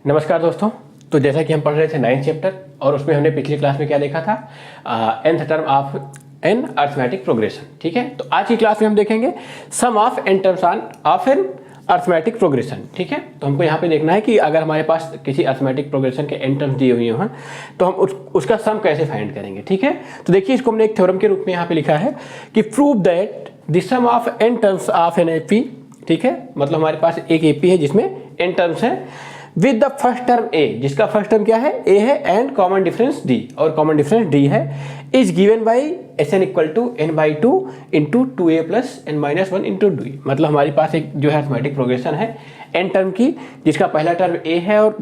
नमस्कार दोस्तों। तो जैसा कि हम पढ़ रहे थे 9th चैप्टर और उसमें हमने पिछली क्लास में क्या देखा था, nth term of an arithmetic progression. ठीक है, तो आज की क्लास में हम देखेंगे sum of n terms of an arithmetic progression. ठीक है, तो हमको यहाँ पे देखना है कि अगर हमारे पास किसी अरिथमेटिक प्रोग्रेशन के एन टर्म्स दिए हुए हैं तो हम उसका सम कैसे फाइंड करेंगे। ठीक है, तो देखिए इसको हमने एक थ्योरम के रूप में यहाँ पे लिखा है कि prove that the sum of n terms of an AP. ठीक है, मतलब हमारे पास एक एपी है जिसमें एन टर्म्स है with the first term a, जिसका फर्स्ट टर्म क्या है, ए है, एंड कॉमन डिफरेंस डी, और कॉमन डिफरेंस डी है, is given by S n equal to n by two into two a plus n minus one into d. मतलब हमारे पास एक जो है अरिथमेटिक प्रोग्रेशन है एन टर्म की, जिसका पहला टर्म ए है और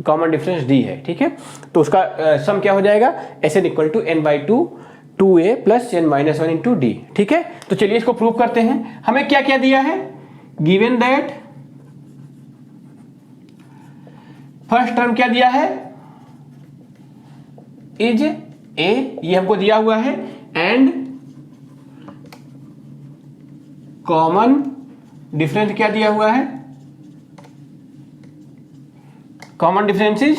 कॉमन डिफरेंस डी है। ठीक है, तो उसका सम क्या हो जाएगा, S n equal to n by two a plus n minus one into d. ठीक है, तो चलिए इसको प्रूव करते हैं। हमें क्या क्या दिया है, गिवन दैट फर्स्ट टर्म क्या दिया है, इज ए, ये हमको दिया हुआ है, एंड कॉमन डिफरेंस क्या दिया हुआ है, कॉमन डिफरेंस इज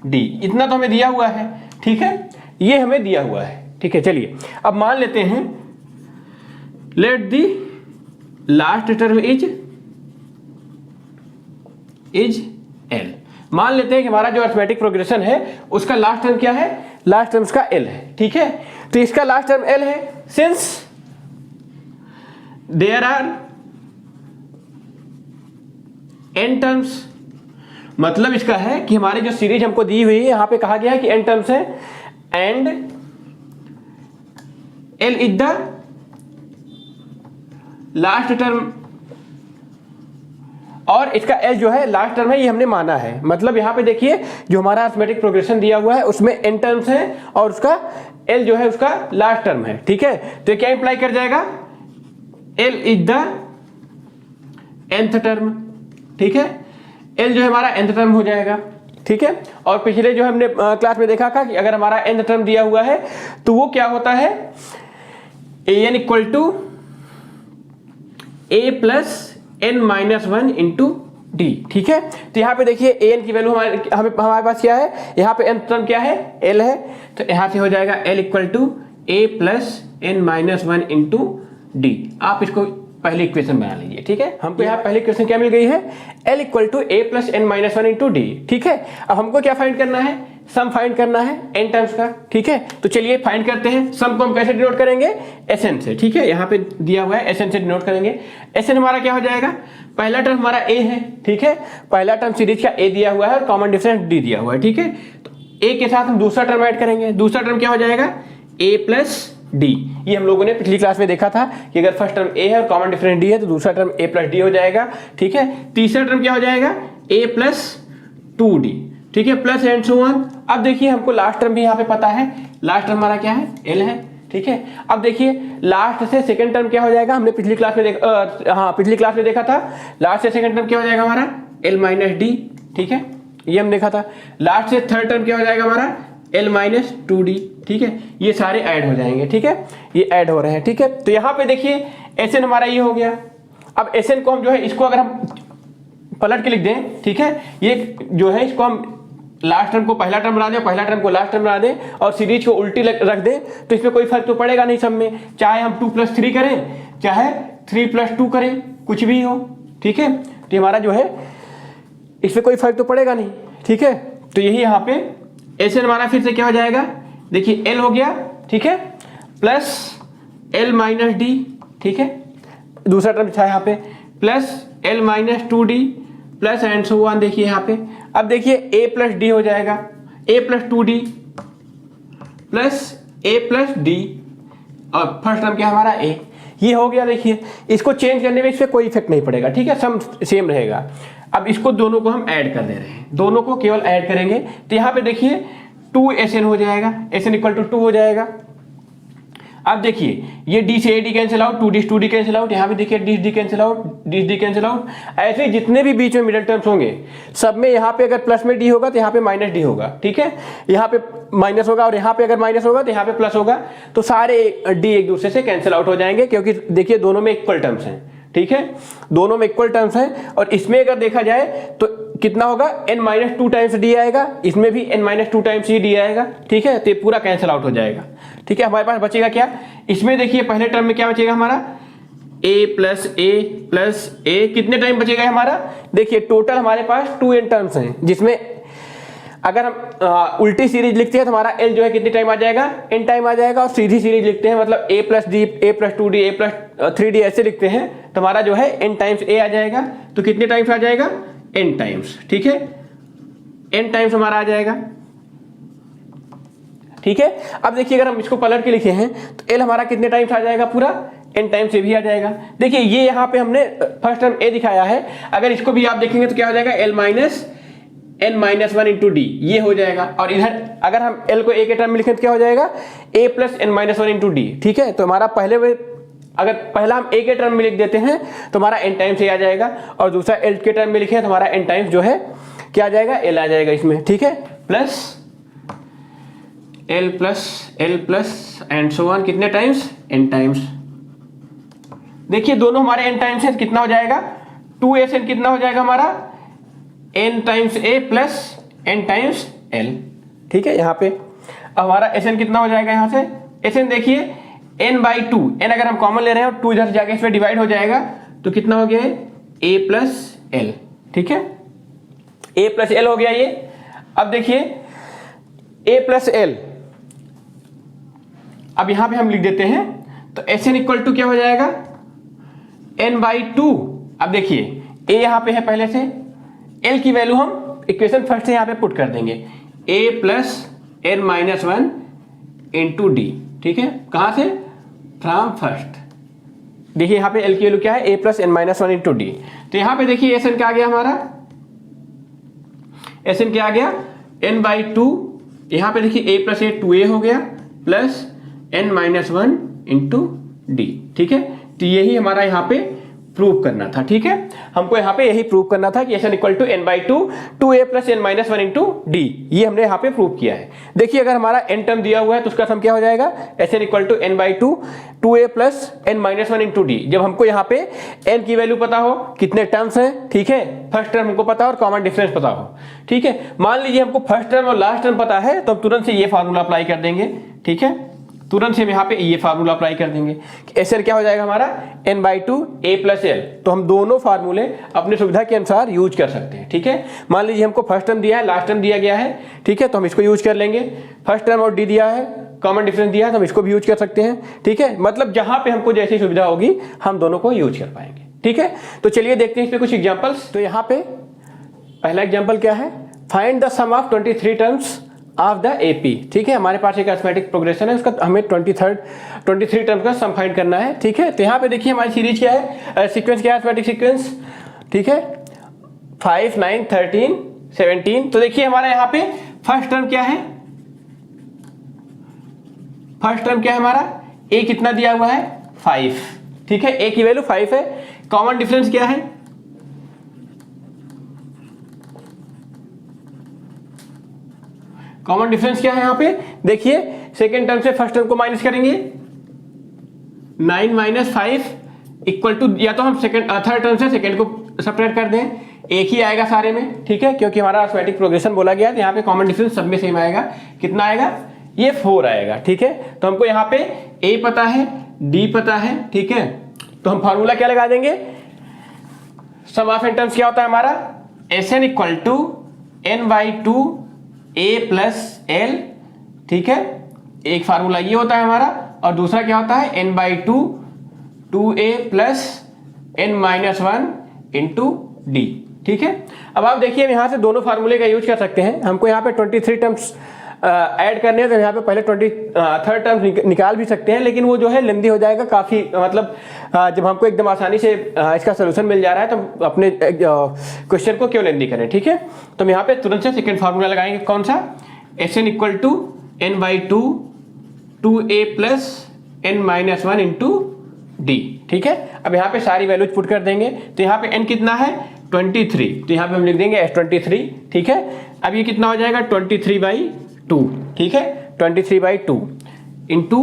डी। इतना तो हमें दिया हुआ है। ठीक है, ये हमें दिया हुआ है। ठीक है, चलिए अब मान लेते हैं let the last term is L. मान लेते हैं कि हमारा जो अरिथमेटिक प्रोग्रेशन है उसका लास्ट टर्म क्या है, लास्ट टर्म का एल है। ठीक है, तो इसका लास्ट टर्म एल है, since there are n terms, मतलब इसका है कि हमारी जो सीरीज हमको दी हुई है यहां पे कहा गया है कि एन टर्म्स है and L is the last term, और इसका एल जो है लास्ट टर्म है, ये हमने माना है। मतलब यहां पे देखिए जो हमारा अरिथमेटिक प्रोग्रेशन दिया हुआ है उसमें एन टर्म्स है और उसका एल जो है उसका लास्ट टर्म है। ठीक है, तो ये क्या इंप्लाई कर जाएगा, L is the nth term. ठीक है, एल जो है हमारा nth टर्म हो जाएगा। ठीक है, और पिछले जो हमने क्लास में देखा था कि अगर हमारा nth टर्म दिया हुआ है तो वो क्या होता है, a n equal to a plus n minus one into d. ठीक है, तो यहाँ पे देखिए ए एन की वैल्यू हमारे पास क्या है, यहाँ पे एन टर्म क्या है, एल है, तो यहाँ से हो जाएगा l equal to a plus n minus one into d. आप इसको पहले इक्वेशन बना लीजिए। ठीक है, हमको यहाँ पहले इक्वेशन क्या मिल गई है, l equal to a plus n minus one into d. ठीक है, अब हमको क्या फाइंड करना है, सम फाइंड करना है एन टर्म्स का। ठीक है, तो चलिए फाइंड करते हैं। सम को हम कैसे डिनोट करेंगे, एस एन से। ठीक है, यहाँ पे दिया हुआ है एस एन से डिनोट करेंगे। एस एन हमारा क्या हो जाएगा, पहला टर्म हमारा ए है। ठीक है, पहला टर्म सीरीज का ए दिया हुआ है और कॉमन डिफरेंस डी दिया हुआ है। ठीक है, तो ए के साथ हम दूसरा टर्म ऐड करेंगे। दूसरा टर्म क्या हो जाएगा, ए प्लस डी। ये हम लोगों ने पिछली क्लास में देखा था कि अगर फर्स्ट टर्म ए है और कॉमन डिफरेंस डी है तो दूसरा टर्म ए प्लस डी हो जाएगा। ठीक है, तीसरा टर्म क्या हो जाएगा, ए प्लस टू डी। ठीक है, प्लस एंड सो ऑन। अब देखिए हमको लास्ट टर्म भी यहाँ पे पता है, लास्ट टर्म हमारा क्या है, एल है। ठीक है, अब देखिए लास्ट से सेकंड टर्म क्या हो जाएगा, हमने पिछली क्लास में देखा था, लास्ट से सेकंड टर्म क्या हो जाएगा हमारा, एल माइनस डी। ठीक है, ये हम देखा था। लास्ट से थर्ड टर्म क्या हो जाएगा हमारा, एल माइनस टू डी। ठीक है, ये सारे ऐड हो जाएंगे। ठीक है, ये ऐड हो रहे हैं। ठीक है, तो यहाँ पे देखिए एस एन हमारा ये हो गया। अब एस एन को हम जो है इसको अगर हम पलट के लिख दें, ठीक है, ये जो है इसको हम लास्ट टर्म को पहला टर्म बना दें, पहला टर्म को लास्ट टर्म बना दें और सीरीज को उल्टी रख दें, तो इसमें कोई फर्क तो पड़ेगा नहीं सब में, चाहे हम 2 + 3 करें चाहे 3 + 2 करें, कुछ भी हो। ठीक है, तो हमारा जो है इसमें कोई फर्क तो पड़ेगा नहीं। ठीक है, तो यही यहाँ पे एस एन हमारा फिर से क्या हो जाएगा, देखिए एल हो गया। ठीक है, प्लस एल माइनस डी। ठीक है, दूसरा टर्म था यहाँ पे plus L minus two D plus and so on. देखिए यहाँ पे अब देखिए ए प्लस डी हो जाएगा, ए प्लस टू डी प्लस ए प्लस डी, और फर्स्ट टर्म क्या हमारा ए, ये हो गया। देखिए इसको चेंज करने में इससे कोई इफेक्ट नहीं पड़ेगा। ठीक है, सम सेम रहेगा। अब इसको दोनों को हम ऐड कर दे रहे हैं, दोनों को केवल ऐड करेंगे तो यहाँ पे देखिए 2 एस एन हो जाएगा, एस एन इक्वल टू 2 हो जाएगा। अब देखिए ये डी से A D cancel out, 2d cancel out, यहाँ पे देखिए D cancel out, D cancel out. ऐसे जितने भी बीच में मिडिल टर्म्स होंगे सब में यहाँ पे अगर प्लस में डी होगा तो यहाँ पे माइनस डी होगा। ठीक है, यहाँ पे माइनस होगा और यहाँ पे अगर माइनस होगा तो यहाँ पे प्लस होगा, तो सारे डी एक दूसरे से कैंसिल आउट हो जाएंगे क्योंकि देखिए दोनों में इक्वल टर्म्स हैं। ठीक है, दोनों में इक्वल टर्म्स हैं और इसमें अगर देखा जाए तो कितना होगा, n माइनस 2 टाइम्स डी आएगा, इसमें भी n माइनस 2 टाइम्स ही डी आएगा, ठीक है। तो ये पूरा कैंसिल आउट हो जाएगा, ठीक है। हमारे पास बचेगा क्या, इसमें देखिए पहले टर्म में क्या बचेगा हमारा, a प्लस ए कितने टाइम बचेगा हमारा, देखिए टोटल हमारे पास 2n टर्म्स हैं, जिसमें अगर हम उल्टी सीरीज लिखते हैं तो हमारा l जो है कितने टाइम आ जाएगा, n टाइम आ जाएगा, और सीधी सीरीज लिखते हैं मतलब a plus D, a plus 2d, a plus 3d ऐसे लिखते हैं तो हमारा जो है n टाइम्स a आ जाएगा। तो कितने टाइम्स आ जाएगा, n टाइम्स, ठीक है, n टाइम्स हमारा आ जाएगा, ठीक है। अब देखिए अगर हम इसको पलट के लिखे हैं तो l हमारा कितने टाइम्स आ जाएगा, पूरा n टाइम्स से भी आ जाएगा। देखिए ये यहाँ पे हमने फर्स्ट टर्म a दिखाया है, अगर इसको भी आप देखेंगे तो क्या हो जाएगा, l minus n minus 1 into d, ये हो जाएगा। और इधर अगर हम l को a के टर्म में लिखें तो क्या हो जाएगा, a plus n minus 1 into d, ठीक है। तो हमारा पहले अगर पहला हम a के टर्म में लिख देते हैं तो हमारा n टाइम्स a आ जाएगा, और दूसरा l के टर्म में लिखे तो हमारा n टाइम्स जो है क्या आ जाएगा, l आ जाएगा इसमें, ठीक है। Plus l plus and so on, कितने टाइम्स, n टाइम्स। देखिए दोनों हमारे n टाइम्स है, कितना हो जाएगा, 2sn कितना हो जाएगा हमारा, n times a plus n times l, ठीक है। यहाँ पे अब हमारा sn कितना हो जाएगा, यहाँ से sn देखिए n बाई 2, n अगर हम कॉमन ले रहे हैं और 2 इधर जाके इसमें डिवाइड हो जाएगा तो कितना हो गया है, a प्लस l, ठीक है, a प्लस l हो गया ये। अब देखिए a प्लस l, अब यहाँ पे हम लिख देते हैं तो sn इक्वल टू क्या हो जाएगा, n बाई 2। अब देखिए a यहाँ पे है पहले से, l की वैल्यू हम इक्वेशन फर्स्ट से यहाँ पे पुट कर देंगे, a plus n minus 1 into d, ठीक है, कहाँ से, फ्रॉम फर्स्ट। देखिए यहाँ पे l की वैल्यू क्या है, a plus n minus 1 into D. तो यहाँ पे देखिए sn क्या आ गया हमारा, sn क्या आ गया, n बाई 2, यहाँ पे देखिए a प्लस a 2a हो गया, plus n minus 1 into d, ठीक है। तो यही हमारा यहाँ पे प्रूव करना था, ठीक है, हमको यहाँ पे यही प्रूव करना था कि sn equal to n by 2 2a plus n minus 1 into d, ये हमने यहाँ पे प्रूव किया है। देखिए अगर हमारा n टर्म दिया हुआ है तो उसका सम क्या हो जाएगा, sn equal to n by 2 2a plus n minus 1 into d. जब हमको यहाँ पे n की वैल्यू पता हो, कितने टर्म्स हैं, ठीक है, फर्स्ट टर्म हमको पता हो और कॉमन डिफरेंस पता हो, ठीक है। मान लीजिए हमको फर्स्ट टर्म और लास्ट टर्म पता है तो हम तुरंत से ये फार्मूला अप्लाई कर देंगे, ठीक है, तुरंत से हम यहाँ पे ये फार्मूला अप्लाई कर देंगे कि SN क्या हो जाएगा हमारा, n by 2 a plus l। तो हम दोनों फार्मूले अपनी सुविधा के अनुसार यूज कर सकते हैं, ठीक है। मान लीजिए हमको फर्स्ट टर्म दिया है, लास्ट टर्म दिया गया है, ठीक है, तो हम इसको यूज कर लेंगे। फर्स्ट टर्म और डी दिया है, कॉमन डिफरेंस दिया है तो हम इसको भी यूज कर सकते हैं, ठीक है। मतलब जहां पे हमको जैसी सुविधा होगी हम दोनों को यूज कर पाएंगे, ठीक है। तो चलिए देखते हैं इस पे कुछ एग्जाम्पल्स। तो यहाँ पे पहला एग्जाम्पल क्या है, find the sum of 23 terms of the AP, ठीक है। हमारे पास एक अरिथमेटिक प्रोग्रेशन है, उसका हमें 23 टर्म्स का सम फाइंड करना है, ठीक है। तो यहाँ पे देखिए हमारी सीरीज क्या है, सीक्वेंस क्या है, अरिथमेटिक सीक्वेंस, ठीक है, 5 9 13 17। तो देखिए हमारा यहाँ पे फर्स्ट टर्म क्या है, फर्स्ट टर्म क्या है हमारा, a कितना दिया हुआ है, 5, ठीक है, a की वैल्यू 5 है। कॉमन डिफरेंस क्या है, कॉमन डिफरेंस क्या है यहाँ पे, देखिए सेकेंड टर्म से फर्स्ट टर्म को माइनस करेंगे, 9 माइनस 5 इक्वल टू, या तो हम थर्ड टर्म से सेकेंड को सेपरेट कर दें, एक ही आएगा सारे में, ठीक है, क्योंकि हमारा अरिथमेटिक प्रोग्रेशन बोला गया है। यहाँ पे कॉमन डिफरेंस सब में सेम आएगा, कितना आएगा, ये 4 आएगा, ठीक है। तो हमको यहाँ पे a पता है, d पता है, ठीक है, तो हम फार्मूला क्या लगा देंगे, सम ऑफ n टर्म्स क्या होता है हमारा, SN equal to n by 2 a plus l, ठीक है, एक फार्मूला ये होता है हमारा, और दूसरा क्या होता है n by 2 2a plus n minus 1 into d, ठीक है। अब आप देखिए हम यहाँ से दोनों फार्मूले का यूज कर सकते हैं। हमको यहाँ पे 23 टर्म्स ऐड करने हैं तो यहाँ पे पहले 23 टर्म्स निकाल भी सकते हैं, लेकिन वो जो है लेंदी हो जाएगा काफ़ी, मतलब जब हमको एकदम आसानी से इसका सोल्यूशन मिल जा रहा है तो अपने क्वेश्चन को क्यों लेंदी करें, ठीक है। तो हम यहाँ पे तुरंत से सेकेंड फार्मूला लगाएंगे, कौन सा, SN equal to n by 2 2a plus n minus 1 into d, ठीक है। अब यहाँ पे सारी वैल्यूज पुट कर देंगे, तो यहाँ पे n कितना है, 23, तो यहाँ पे हम लिख देंगे S23, ठीक है। अब ये कितना हो जाएगा, 23 बाई 2, ठीक है, 23 बाई 2 इंटू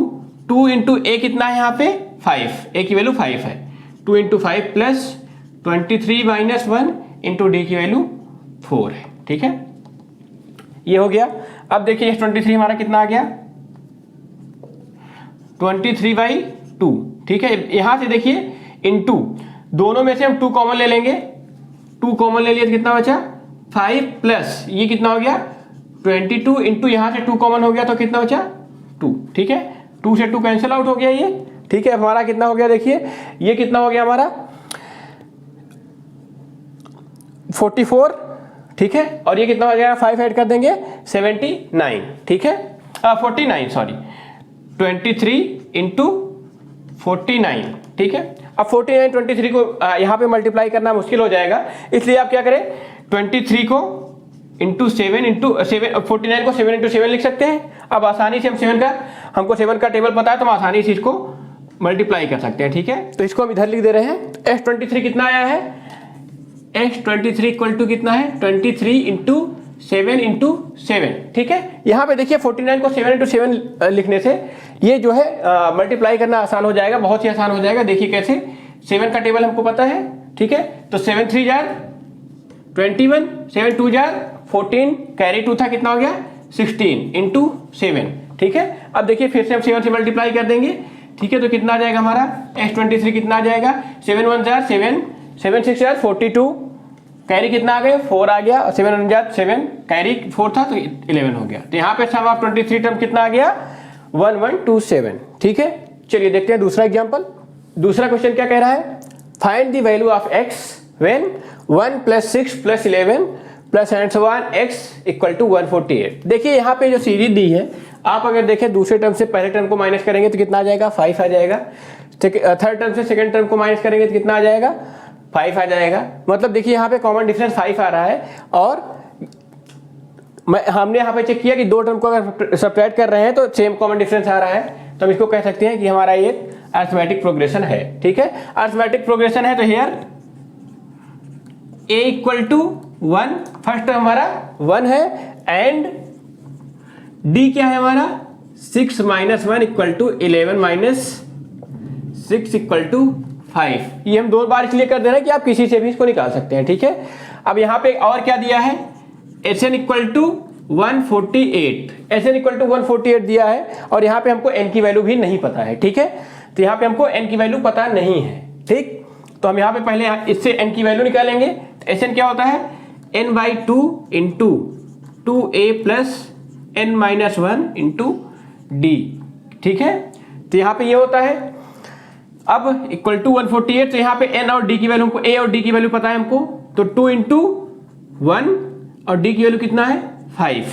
2 इंटू a कितना है यहाँ पे, 5, a की वैल्यू 5 है, 2 into 5 plus 23 minus 1 into D की वैल्यू 4 है, ठीक है, ये हो गया। अब देखिए ये 23 हमारा कितना आ गया, 23/2, ठीक है। यहां से देखिए इनटू, दोनों में से हम 2 कॉमन ले लेंगे, 2 कॉमन ले लिए तो कितना बचा 5 प्लस ये कितना हो गया 22 इंटू यहां से 2 कॉमन हो गया तो कितना बचा 2, ठीक है। 2 से 2 कैंसिल आउट हो गया ये, ठीक है। हमारा कितना हो गया देखिए, ये कितना हो गया हमारा 44, ठीक है। और ये कितना हो जाएगा 5 ऐड कर देंगे 79, ठीक है, 49 सॉरी, 23 इंटू 49, ठीक है। अब 49 23 को यहाँ पे मल्टीप्लाई करना मुश्किल हो जाएगा, इसलिए आप क्या करें 23 को इंटू 7 इंटू 7, 49 को 7 इंटू 7 लिख सकते हैं। अब आसानी से हमको 7 का टेबल पता है तो हम आसानी से इसको मल्टीप्लाई कर सकते हैं, ठीक है। तो इसको हम इधर लिख दे रहे हैं। S23 कितना आया है, S23 इक्वल टू कितना है 23 इंटू 7 इंटू 7, ठीक है। यहाँ पे देखिए 49 को 7 इंटू 7 लिखने से ये जो है मल्टीप्लाई करना आसान हो जाएगा, बहुत ही आसान हो जाएगा। देखिए कैसे, 7 का टेबल हमको पता है, ठीक है। तो 7 3 जार 21, 7 2 जार 14, कैरी 2 था कितना हो गया 16 इंटू 7, ठीक है। अब देखिए फिर से हम 7 से मल्टीप्लाई कर देंगे, ठीक है। तो कितना आ जाएगा हमारा S23 कितना आ जाएगा 7 1 जार 7, 7 6 जार 42, कैरी कितना आ गया 4 आ गया, 7 1 जार 7, कैरी 4 था तो 11 हो गया। तो यहाँ पे सम ऑफ 23 टर्म कितना आ गया 1127, ठीक है। चलिए देखते हैं दूसरा एग्जांपल। दूसरा क्वेश्चन क्या कह रहा है, find the value of x when 1 + 6 + 11 plus and so on x equal to 148। देखिए यहाँ पे जो सीरीज दी है, आप अगर देखें दूसरे टर्म से पहले टर्म को माइनस करेंगे तो कितना आ जाएगा 5 आ जाएगा, थर्ड टर्म से सेकंड टर्म को माइनस करेंगे तो कितना आ जाएगा 5 आ जाएगा। मतलब देखिए यहाँ पे कॉमन डिफरेंस 5 आ रहा है, और हमने यहाँ पे चेक किया कि 2 टर्म को अगर सब्ट्रैक्ट कर रहे हैं तो सेम कॉमन डिफरेंस आ रहा है, तो हम इसको कह सकते हैं कि हमारा ये अरिथमेटिक प्रोग्रेशन है, ठीक है। अरिथमेटिक प्रोग्रेशन है तो here a equal to 1, first term हमारा 1 है, एंड d क्या है हमारा 6 - 1 इक्वल टू 11 - 6 इक्वल टू 5। ये हम 2 बार इसलिए कर दे रहे हैं कि आप किसी से भी इसको निकाल सकते हैं, ठीक है। अब यहाँ पे और क्या दिया है, Sn equal to 148, Sn equal to 148 दिया है, और यहाँ पे हमको n की वैल्यू भी नहीं पता है, ठीक है। तो यहाँ पे हमको n की वैल्यू पता नहीं है, ठीक। तो हम यहाँ पे पहले इससे n की वैल्यू निकालेंगे। तो Sn क्या होता है n/2 into 2a plus n - 1 into d, ठीक है। तो यहाँ पे ये होता है, अब इक्वल टू 148, तो यहाँ पे n और d की वैल्यू हमको, a और d की वैल्यू पता है हमको, तो 2 इंटू 1 और d की वैल्यू कितना है 5,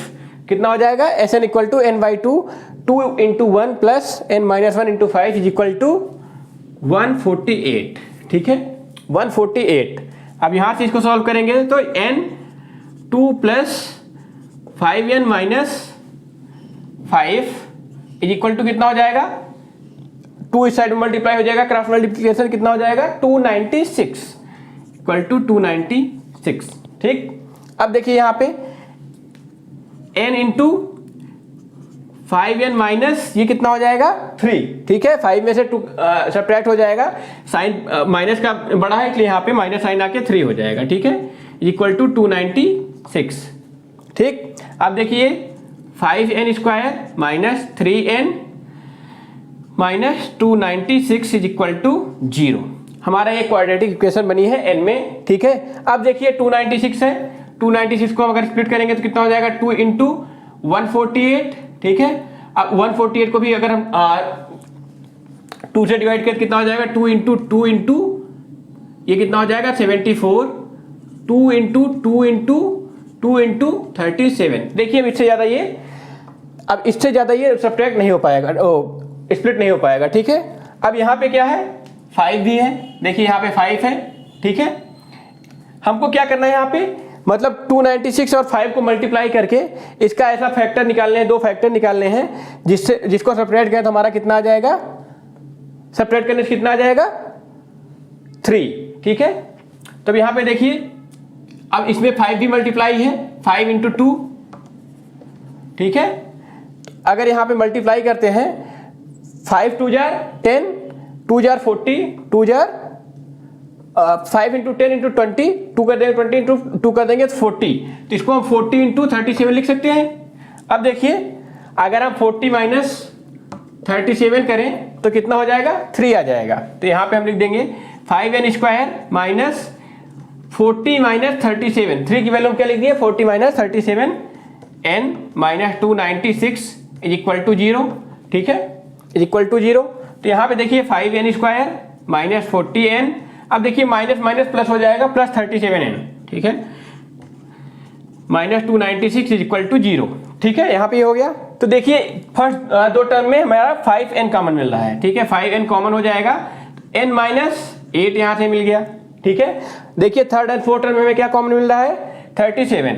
कितना हो जाएगा Sn equal to n/2, 2 into 1 plus n - 1 into 5 is equal to 148, ठीक है 148। अब यहाँ से इसको सॉल्व करेंगे तो n 2 plus 5n minus 5 is equal to कितना हो जाएगा, 2 इस साइड में मल्टीप्लाई हो जाएगा, क्रॉस मल्टीप्लिकेशन कितना हो जाएगा 296 इक्वल टू 296, ठीक। अब देखिए यहाँ पे n इंटू 5n माइनस ये कितना हो जाएगा 3, ठीक है। 5 में से 2 सब्ट्रैक्ट हो जाएगा, साइन माइनस का बड़ा है इसलिए यहाँ पे माइनस साइन आके 3 हो जाएगा, ठीक है, इक्वल टू 296, ठीक। अब देखिए 5n² minus 3n minus 296 is equal to 0। हमारा ये क्वाड्रेटिक इक्वेशन बनी है n में, ठीक है। अब देखिए 296 है, 296 को अगर स्प्लिट करेंगे तो कितना हो जाएगा 2 इंटू 148, ठीक है। अब 148 को भी अगर हम 2 से डिवाइड करें कितना हो जाएगा 2 इंटू 2 इंटू ये कितना हो जाएगा 74, 2 इंटू 2 इंटू 2 इंटू 37। देखिए इससे ज़्यादा ये, अब इससे ज़्यादा ये सब्ट्रैक्ट नहीं हो पाएगा, स्प्लिट नहीं हो पाएगा, ठीक है। अब यहाँ पे क्या है 5 भी है, देखिए यहाँ पे 5 है, ठीक है। हमको क्या करना है यहाँ पे, मतलब 296 और 5 को मल्टीप्लाई करके इसका ऐसा फैक्टर निकालने हैं, 2 फैक्टर निकालने हैं जिसको सेपरेट करें तो हमारा कितना आ जाएगा, सेपरेट करने से कितना आ जाएगा 3, ठीक है। तो यहाँ पे देखिए अब इसमें 5 भी मल्टीप्लाई है, 5 इंटू 2, ठीक है। अगर यहाँ पे मल्टीप्लाई करते हैं 5 2 jar 10, 2 jar 40, 2 jar 5 into 10 into 20, 2 कर देंगे 20 इंटू 2 कर देंगे तो 40, तो इसको हम 40 इंटू 37 लिख सकते हैं। अब देखिए अगर हम 40 माइनस 37 करें तो कितना हो जाएगा, 3 आ जाएगा। तो यहाँ पे हम लिख देंगे 5n स्क्वायर माइनस 40 माइनस 37, 3 की वैल्यू हम क्या लिख दिए 40 minus 37 n minus 296 is equal to 0, ठीक है, इज इक्वल टू 0। तो यहाँ पे देखिए 5n स्क्वायर माइनस 40n, अब देखिए माइनस माइनस प्लस हो जाएगा प्लस 37n, ठीक है, माइनस 296 इज इक्वल टू 0, ठीक है, यहाँ पे ये हो गया। तो देखिए फर्स्ट दो टर्म में हमारा 5n कॉमन मिल रहा है, ठीक है, 5n कॉमन हो जाएगा, n माइनस 8 यहाँ से मिल गया, ठीक है। देखिए थर्ड एंड फोर्थ टर्म में हमें क्या कॉमन मिल रहा है 37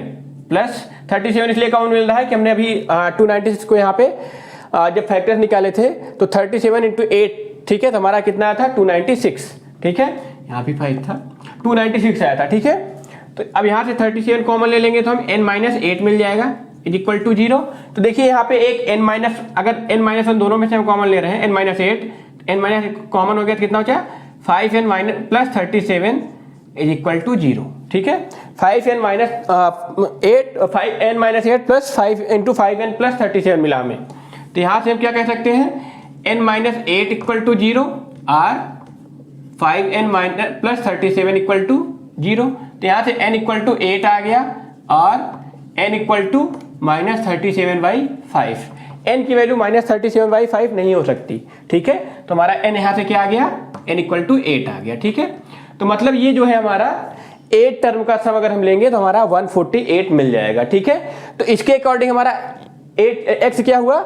प्लस 37 इसलिए कॉमन मिल रहा है कि हमने अभी 296 को यहाँ पे जब फैक्टर्स निकाले थे तो 37 इंटू 8, ठीक है, तो हमारा कितना आया था 296, ठीक है, यहाँ भी 5 था 296 आया था, ठीक है। तो अब यहाँ से 37 कॉमन ले लेंगे तो हम n माइनस 8 मिल जाएगा इज इक्वल टू 0। तो देखिए यहाँ पे एक n माइनस, अगर n माइनस 1 दोनों में से हम कॉमन ले रहे हैं n minus 8, n minus common हो गया तो कितना हो जाए 5n minus plus 37 is equal to 0, ठीक है। 5n minus 8 5n minus 8 plus 5 into 5n plus 37 मिला हमें। तो यहाँ से हम क्या कह सकते हैं n माइनस 8 इक्वल टू 0 और 5n minus plus 37 equal to 0। तो यहाँ से n इक्वल टू 8 आ गया और n equal to minus 37/5, n की वैल्यू माइनस 37/5 नहीं हो सकती, ठीक है। तो हमारा n यहाँ से क्या आ गया n इक्वल टू 8 आ गया, ठीक है। तो मतलब ये जो है हमारा 8 टर्म का सम अगर हम लेंगे तो हमारा 148 मिल जाएगा, ठीक है। तो इसके अकॉर्डिंग हमारा 8x क्या हुआ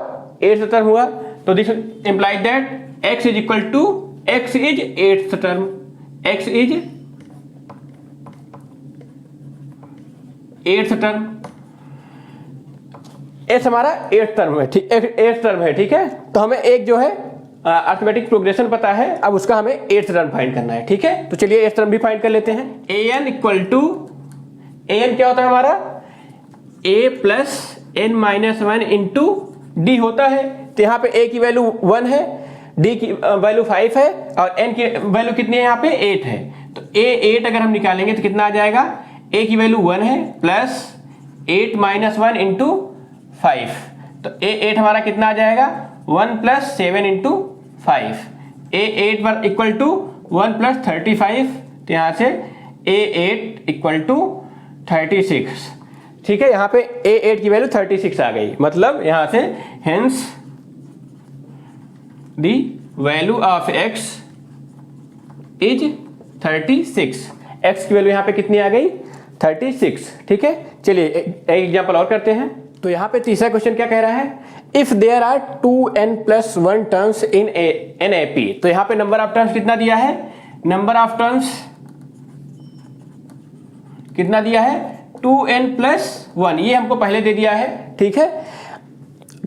8th टर्म हुआ, तो this implies that x is equal to x is 8th term, x is 8th term, s हमारा 8th टर्म है, ठीक 8th टर्म है, ठीक है। तो हमें एक जो है अर्थमेटिक प्रोग्रेशन पता है, अब उसका हमें 8th टर्म फाइंड करना है, ठीक है। तो चलिए 8th टर्म भी फाइंड कर लेते हैं। an इक्वल टू an क्या होता है हमारा a plus n minus 1 into D होता है। तो यहाँ पे a की वैल्यू 1 है, d की वैल्यू 5 है और n की वैल्यू कितनी है यहाँ पे 8 है। तो a 8 अगर हम निकालेंगे तो कितना आ जाएगा, a की वैल्यू 1 है प्लस 8 माइनस 1 इंटू 5, तो a 8 हमारा कितना आ जाएगा 1 प्लस 7 इंटू 5, a 8 पर इक्वल टू 1 प्लस 35, तो यहाँ से a 8 इक्वल टू 36, ठीक है। यहाँ पे a 8 की वैल्यू 36 आ गई, मतलब यहाँ से hence the value of x is 36, x की वैल्यू यहाँ पे कितनी आ गई 36, ठीक है। चलिए एक एग्जाम्पल और करते हैं। तो यहाँ पे तीसरा क्वेश्चन क्या कह रहा है, if there are 2n+1 terms in an AP. तो यहाँ पे नंबर ऑफ टर्म्स कितना दिया है, नंबर ऑफ टर्म्स कितना दिया है 2n+1, ये हमको पहले दे दिया है, ठीक है।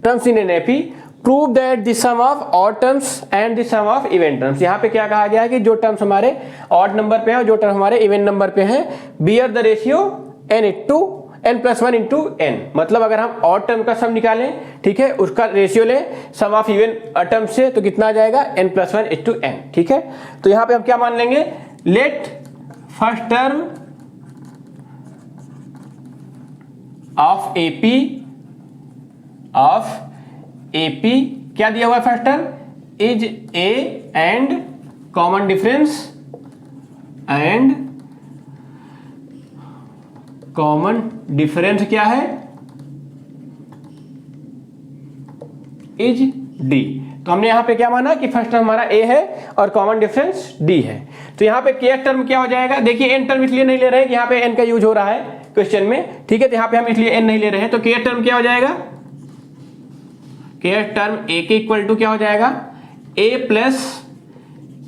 Terms in an AP prove that the sum of odd terms and the sum of even terms. यहाँ पे क्या कहा गया है कि जो टर्म्स हमारे ऑड नंबर पे हैं और जो टर्म हमारे इवन नंबर पे हैं beer the ratio n+1 into n। मतलब अगर हम ऑड टर्म का सम निकालें, ठीक है, उसका रेशियो लें सम ऑफ इवन टर्म से, तो कितना आ जाएगा n+1 इंटू n, ठीक है। तो यहाँ पे हम क्या मान लेंगे, let first term of AP क्या दिया हुआ है, first term is a and common difference क्या है इज d। तो हमने यहां पे क्या माना कि फर्स्ट टर्म हमारा a है और कॉमन डिफरेंस d है। तो यहां पे k टर्म क्या हो जाएगा, देखिए n टर्म इसलिए नहीं ले रहे हैं कि यहां पे n का यूज हो रहा है क्वेश्चन में, ठीक है। तो यहां पे हम इसलिए n नहीं ले रहे हैं। तो k टर्म क्या हो जाएगा, k टर्म a के इक्वल टू क्या हो जाएगा a plus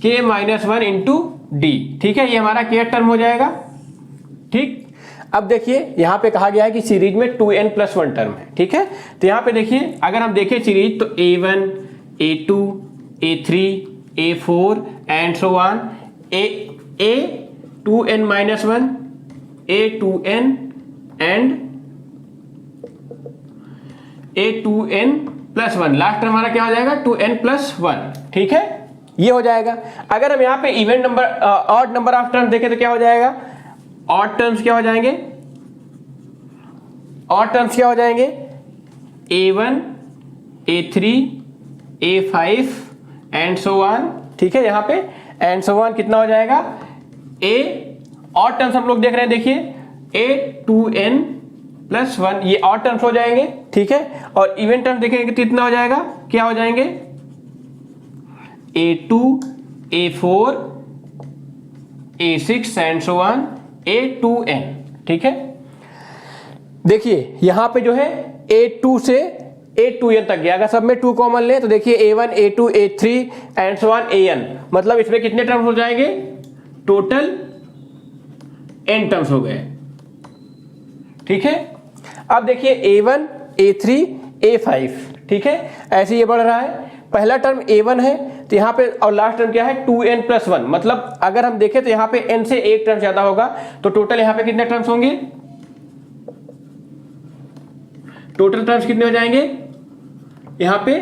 k minus 1 into d, ठीक है, ये हमारा k टर्म हो जाएगा, ठीक। अब देखिए यहाँ पे कहा गया है कि सीरीज में 2n+1 टर्म है, ठीक है। तो यहाँ पे देखिए अगर हम देखें सीरीज तो a1 a2 a3 a4 and so on, a 2n-1 a2n and a2n+1, last term हमारा क्या हो जाएगा 2n+1, ठीक है, ये हो जाएगा। अगर हम यहाँ पे even number odd number of terms देखें तो क्या हो जाएगा, ऑड टर्म्स क्या हो जाएंगे, ऑड टर्म्स क्या हो जाएंगे, A1 A3 A5 and so on, ठीक है, यहाँ पे एंड सो ऑन कितना हो जाएगा, A ऑड टर्म्स हम लोग देख रहे हैं, देखिए A2n+1 ये ऑड टर्म्स हो जाएंगे, ठीक है। और इवन टर्म्स देखेंगे तो कितना हो जाएगा, क्या हो जाएंगे, A2 A4 A6 and so on A2n, ठीक है। देखिए यहां पे जो है A2 से A2n तक गया, अगर सब में 2 कॉमन ले तो देखिए A1 A2 A3 and so on AN, मतलब इसमें कितने टर्म्स हो जाएंगे, टोटल n टर्म्स हो गए, ठीक है। अब देखिए A1 A3 A5, ठीक है, ऐसे ये बढ़ रहा है। पहला टर्म A1 है तो यहाँ पे, और लास्ट टर्म क्या है 2n+1, मतलब अगर हम देखें तो यहाँ पे n से एक टर्म ज्यादा होगा, तो टोटल यहाँ पे कितने टर्म्स होंगे, टोटल टर्म्स कितने हो जाएंगे, यहाँ पे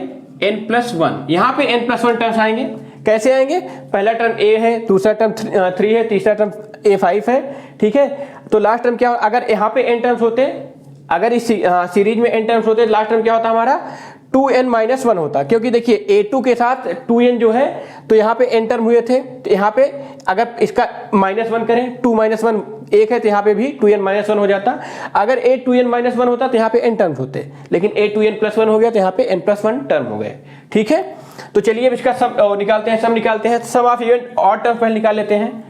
n+1, यहाँ पे n+1 टर्म्स आएंगे। कैसे आएंगे, पहला टर्म A है, दूसरा टर्म 3 है, तीसरा टर्म A5 है, ठीक है। तो लास्ट टर्म क्या, अगर यहाँ पे n टर्म्स होते, अगर इस सीरीज में n टर्म्स होते, लास्ट टर्म क्या होता हमारा 2n-1 होता, क्योंकि देखिए A2 के साथ 2n जो है तो यहाँ पे n टर्म हुए थे, तो यहाँ पे अगर इसका -1 करें, 2-1 1 है तो यहाँ पे भी 2n-1 हो जाता। अगर A 2n-1 होता तो यहाँ पे n टर्म्स होते, लेकिन A 2n+1 हो गया तो यहाँ पे n+1 टर्म हो गए, ठीक है। तो चलिए अब इसका सम निकालते हैं, सम निकालते हैं। Sum of even odd term पहले निकाल लेते हैं।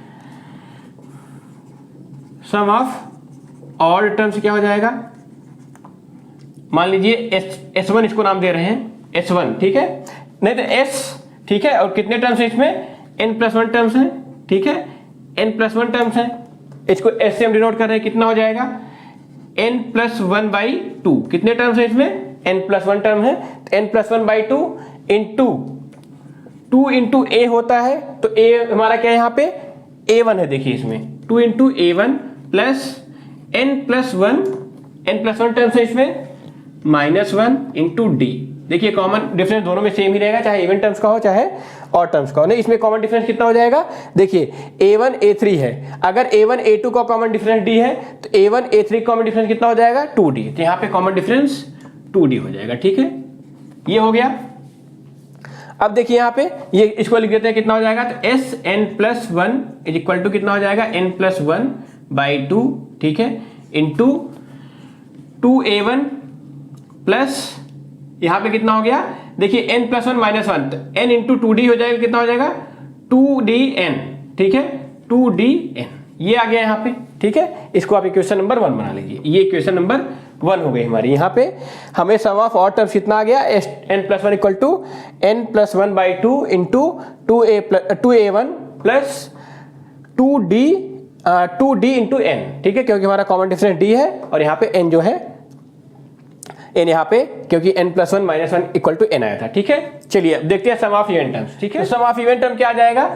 सम ऑफ ऑड टर्म्स क्या हो जाएगा, मान लीजिए S1 इसको नाम दे रहे हैं S1, ठीक है, नहीं तो S, ठीक है, और कितने टर्म्स है इसमें, n+1 टर्म्स हैं, ठीक है, n+1 टर्म्स हैं, इसको S से हम डिनोट कर रहे हैं, कितना हो जाएगा n+1/2, कितने टर्म्स है इसमें, n+1 टर्म है, तो n+1/2 इंटू 2 इंटू A होता है, तो A हमारा क्या है यहाँ पे A1 है, देखिए इसमें 2 into A1 plus n+1 terms है इसमें -1 इंटू D। देखिए कॉमन डिफरेंस दोनों में सेम ही रहेगा, चाहे इवन टर्म्स का हो चाहे ऑड टर्म्स का हो। नहीं, इसमें कॉमन डिफरेंस कितना हो जाएगा, देखिए A1 A3 है, अगर A1 A2 का कॉमन डिफरेंस D है तो A1 A3 कॉमन डिफरेंस कितना हो जाएगा 2D, तो यहाँ पे कॉमन डिफरेंस 2D हो जाएगा, ठीक है, ये हो गया। अब देखिए यहाँ पे ये इसको लिख देते हैं, कितना हो जाएगा, तो Sn+1 इज इक्वल टू कितना हो जाएगा n+1/2, ठीक है, इंटू 2A1 प्लस यहाँ पे कितना हो गया, देखिए n+1 -1, तो n इंटू 2D हो जाएगा, कितना हो जाएगा 2DN, ठीक है, 2DN, ये आ गया यहाँ पे, ठीक है। इसको आप इक्वेशन नंबर 1 बना लीजिए, ये इक्वेशन नंबर 1 हो गई हमारी। यहाँ पे हमें सम ऑफ ऑड टर्म्स कितना आ गया, n+1 equal to n+1/2 into 2A1 plus 2D into n, ठीक है, क्योंकि हमारा कॉमन डिफरेंस D है, और यहाँ पे n जो है n यहाँ पे, क्योंकि n+1 -1 इक्वल टू n आया था, ठीक है। चलिए अब देखते हैं सम ऑफ इवन टर्म्स, ठीक है। सम ऑफ इवन टर्म क्या आ जाएगा,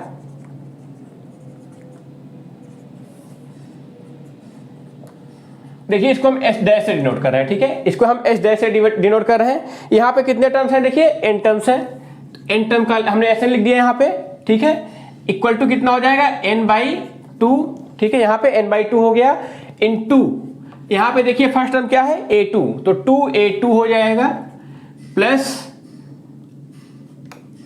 देखिए इसको हम S डैश से डिनोट कर रहे हैं, ठीक है, इसको हम S डैश से डिनोट कर रहे हैं। यहाँ पे कितने टर्म्स हैं, देखिए n टर्म्स हैं, n टर्म का हमने ऐसे लिख दिया यहाँ पे, ठीक है, इक्वल टू कितना हो जाएगा n/2, ठीक है, यहाँ पे n/2 हो गया, इनटू यहाँ पे देखिए फर्स्ट टर्म क्या है A2, तो 2A2 हो जाएगा, प्लस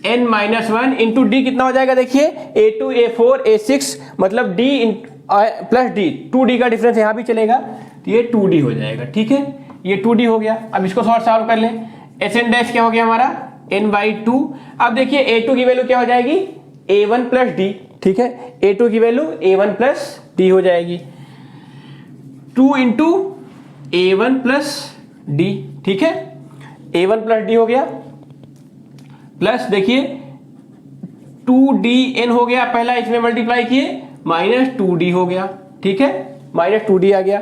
n-1 इंटू D कितना हो जाएगा, देखिए A2 A4 A6, मतलब D प्लस D, 2D का डिफरेंस यहाँ भी चलेगा, तो ये 2D हो जाएगा, ठीक है, ये 2D हो गया। अब इसको सॉल्व कर लें, Sn डैश क्या हो गया हमारा n/2। अब देखिए A2 की वैल्यू क्या हो जाएगी A1 प्लस D, ठीक है, A2 की वैल्यू A1 प्लस D हो जाएगी, 2 इंटू A1 प्लस D, ठीक है, A1 प्लस D हो गया, प्लस देखिए 2DN हो गया, पहला इसमें मल्टीप्लाई किए, -2D हो गया, ठीक है, -2D आ गया।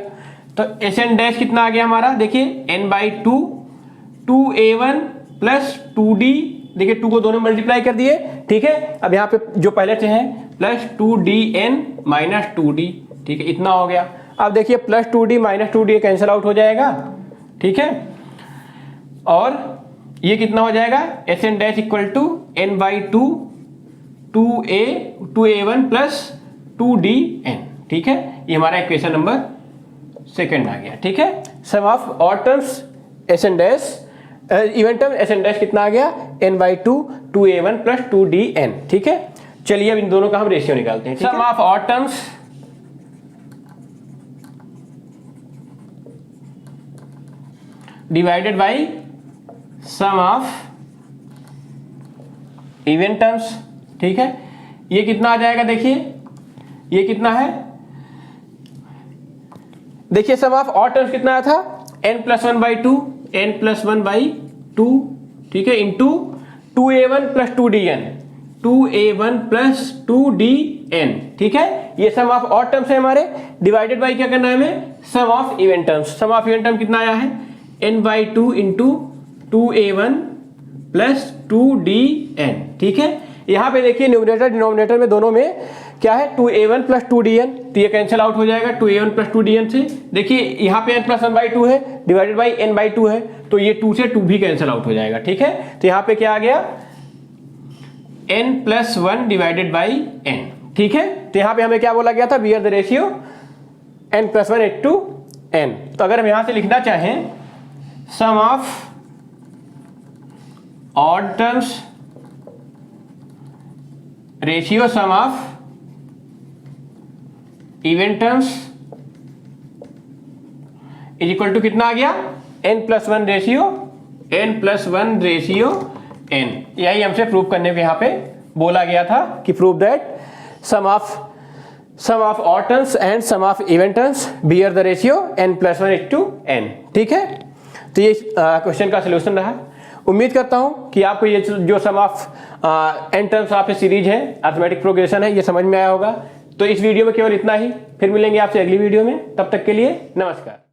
तो Sn डैश कितना आ गया हमारा, देखिए n/2 2A1 प्लस 2D, देखिए 2 को दोनों मल्टीप्लाई कर दिए, ठीक है। अब यहाँ पे जो पहले से है प्लस 2DN -2D, ठीक है, इतना हो गया। अब देखिए plus 2D -2D cancel out हो जाएगा, ठीक है, और ये कितना हो जाएगा Sn dash equal to n/2 2a1 plus 2dn, ठीक है, ये हमारा इक्वेशन नंबर सेकंड आ गया, ठीक है। Sum of odd terms s and dash, even term s and dash कितना आ गया, n/2 2a1 प्लस 2dn, ठीक है। चलिए अब इन दोनों का हम रेशियो निकालते हैं। Sum of odd terms divided by sum of even terms, ठीक है, ये कितना आ जाएगा, देखिए ये कितना है, देखिए सम ऑफ ऑड टर्म्स कितना आया था, n+1/2 n+1/2, ठीक है, into 2a1 plus 2dn 2a1 plus 2dn, ठीक है, ये सम ऑफ ऑड टर्म्स है हमारे, डिवाइडेड बाई क्या करना है हमें, sum of even terms. Sum of even term कितना आया है, n/2 into 2a1 plus 2dn, ठीक है। यहां पे देखिए न्यूमरेटर डिनोमिनेटर में दोनों में क्या है, 2a1 प्लस 2dn, तो ये कैंसिल आउट हो जाएगा 2a1 प्लस 2dn से। देखिए यहाँ पे n+1/2 है, डिवाइडेड बाई n/2 है, तो ये 2 से 2 भी कैंसिल आउट हो जाएगा, ठीक है। तो यहाँ पे क्या आ गया, n+1 डिवाइडेड बाई n, ठीक है। तो यहाँ पे हमें क्या बोला गया था, beer the ratio n+1 to n। तो अगर हम यहाँ से लिखना चाहें sum of odd terms ratio sum of even terms is equal to कितना आ गया, n+1 रेशियो n। यही हमसे प्रूव करने को यहाँ पे बोला गया था कि prove that sum of odd terms and sum of even terms bear the ratio n+1 to n, ठीक है। तो ये क्वेश्चन का सोल्यूशन रहा। उम्मीद करता हूं कि आपको ये जो sum of n terms of series है, अरिथमेटिक प्रोग्रेशन है, ये समझ में आया होगा। तो इस वीडियो में केवल इतना ही, फिर मिलेंगे आपसे अगली वीडियो में, तब तक के लिए नमस्कार।